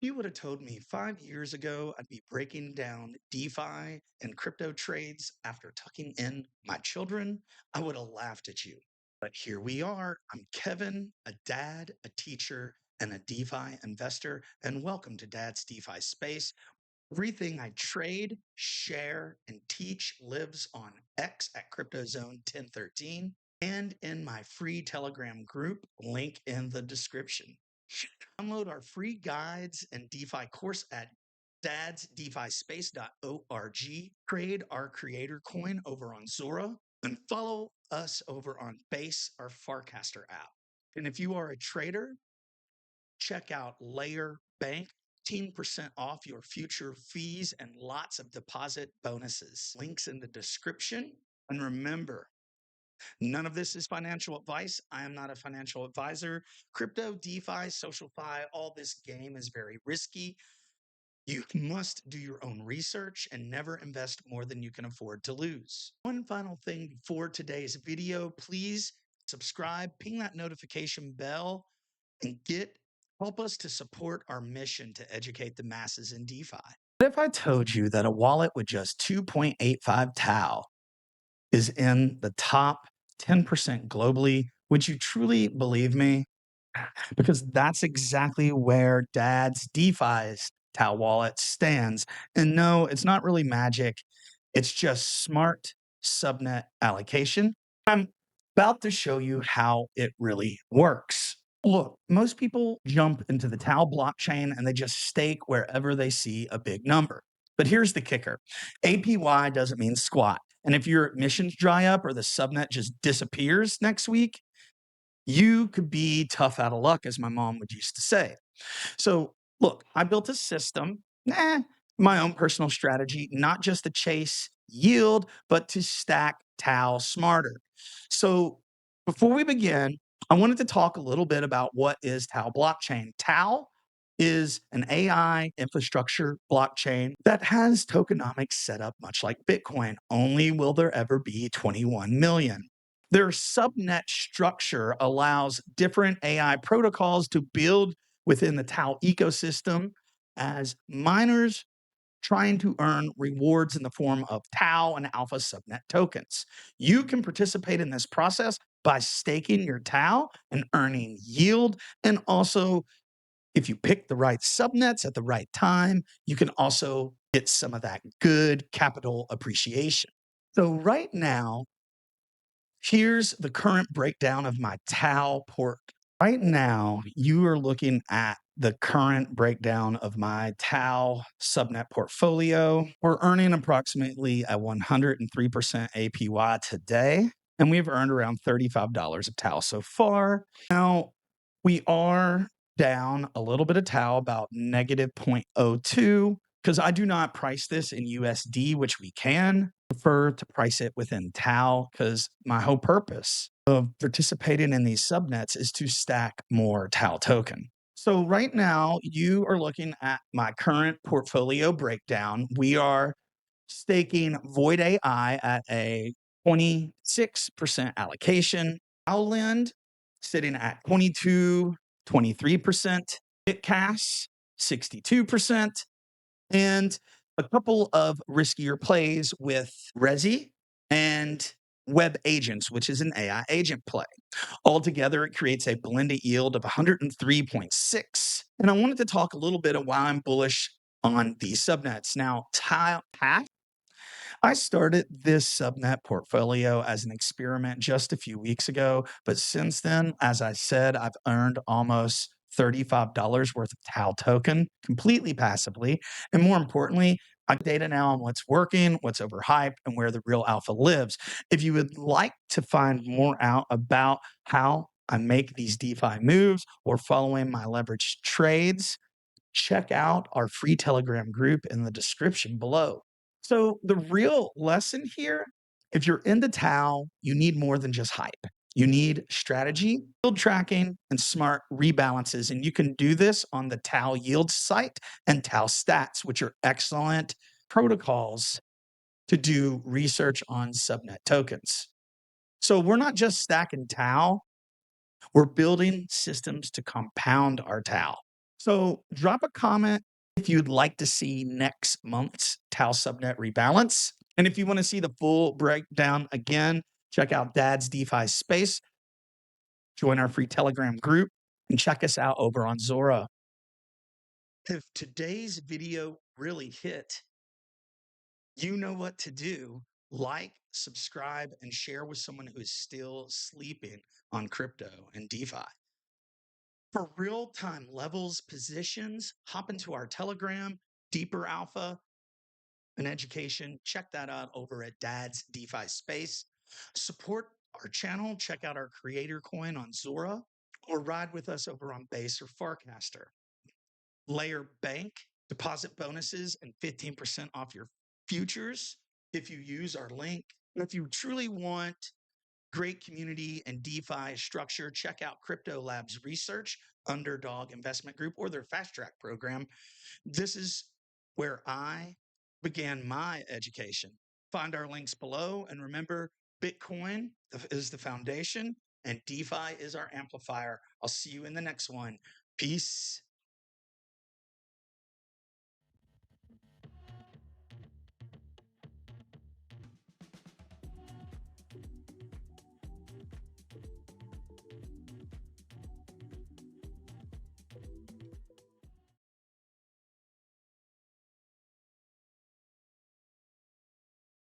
You would have told me 5 years ago I'd be breaking down DeFi and crypto trades after tucking in my children. I would have laughed at you. But here we are. I'm Kevin, a dad, a teacher, and a DeFi investor. And welcome to Dad's DeFi Space. Everything I trade, share, and teach lives on X at CryptoZone 1013 and in my free Telegram group, link in the description. Download our free guides and DeFi course at dadsdefispace.org. Trade our creator coin over on Zora and follow us over on Base, our Farcaster app. And if you are a trader, check out Layer Bank. 15% off your future fees and lots of deposit bonuses. Links in the description. And remember, none of this is financial advice. I am not a financial advisor. Crypto, DeFi, SocialFi, all this game is very risky. You must do your own research and never invest more than you can afford to lose. One final thing before today's video, please subscribe, ping that notification bell, and help us to support our mission to educate the masses in DeFi. What if I told you that a wallet with just 2.85 TAO is in the top 10% globally? Would you truly believe me? Because that's exactly where Dad's DeFi's TAO wallet stands. And no, it's not really magic. It's just smart subnet allocation. I'm about to show you how it really works. Look, most people jump into the TAO blockchain and they just stake wherever they see a big number. But here's the kicker. APY doesn't mean squat. And if your admissions dry up or the subnet just disappears next week, you could be tough out of luck, as my mom would used to say. So look, I built a system, my own personal strategy, not just to chase yield, but to stack TAO smarter. So before we begin, I wanted to talk a little bit about what is TAO blockchain. TAO is an AI infrastructure blockchain that has tokenomics set up much like Bitcoin. Only will there ever be 21 million. Their subnet structure allows different AI protocols to build within the TAO ecosystem as miners trying to earn rewards in the form of TAO and alpha subnet tokens. You can participate in this process by staking your TAO and earning yield. And also, if you pick the right subnets at the right time, you can also get some of that good capital appreciation. So right now, here's the current breakdown of my TAO port. Right now, you are looking at the current breakdown of my TAO subnet portfolio. We're earning approximately a 103% APY today, and we've earned around $35 of TAO so far. Now, we are down a little bit of TAO, about negative 0.02, because I do not price this in USD, which we can. Prefer to price it within TAO because my whole purpose of participating in these subnets is to stack more TAO token. So right now you are looking at my current portfolio breakdown. We are staking VoidAI at a 26% allocation. TaoLend sitting at 22, 23%. Bitcast, 62%. And a couple of riskier plays with RESI and web agents, which is an AI agent play. Altogether, it creates a blended yield of 103.6. And I wanted to talk a little bit of why I'm bullish on these subnets. Now, TaoHash, I started this subnet portfolio as an experiment just a few weeks ago, but since then, as I said, I've earned almost $35 worth of TAO token completely passively. And more importantly, I have data now on what's working, what's overhyped, and where the real alpha lives. If you would like to find more out about how I make these DeFi moves or following my leveraged trades, check out our free Telegram group in the description below. So the real lesson here, if you're into TAO, you need more than just hype. You need strategy, yield tracking, and smart rebalances. And you can do this on the TAO yield site and TAO stats, which are excellent protocols to do research on subnet tokens. So we're not just stacking TAO, we're building systems to compound our TAO. So drop a comment if you'd like to see next month's TAO subnet rebalance. And if you want to see the full breakdown again, check out Dad's DeFi Space, join our free Telegram group, and check us out over on Zora. If today's video really hit, you know what to do. Like, subscribe, and share with someone who is still sleeping on crypto and DeFi. For real-time levels positions, hop into our Telegram, deeper alpha, and education. Check that out over at Dad's DeFi Space. Support our channel. Check out our creator coin on Zora, or ride with us over on Base or Farcaster. Layer Bank, deposit bonuses, and 15% off your futures if you use our link. And if you truly want great community and DeFi structure, check out CryptoLabs Research, Underdog Investment Group, or their Fast Track program. This is where I began my education. Find our links below, and remember, Bitcoin is the foundation and DeFi is our amplifier. I'll see you in the next one. Peace.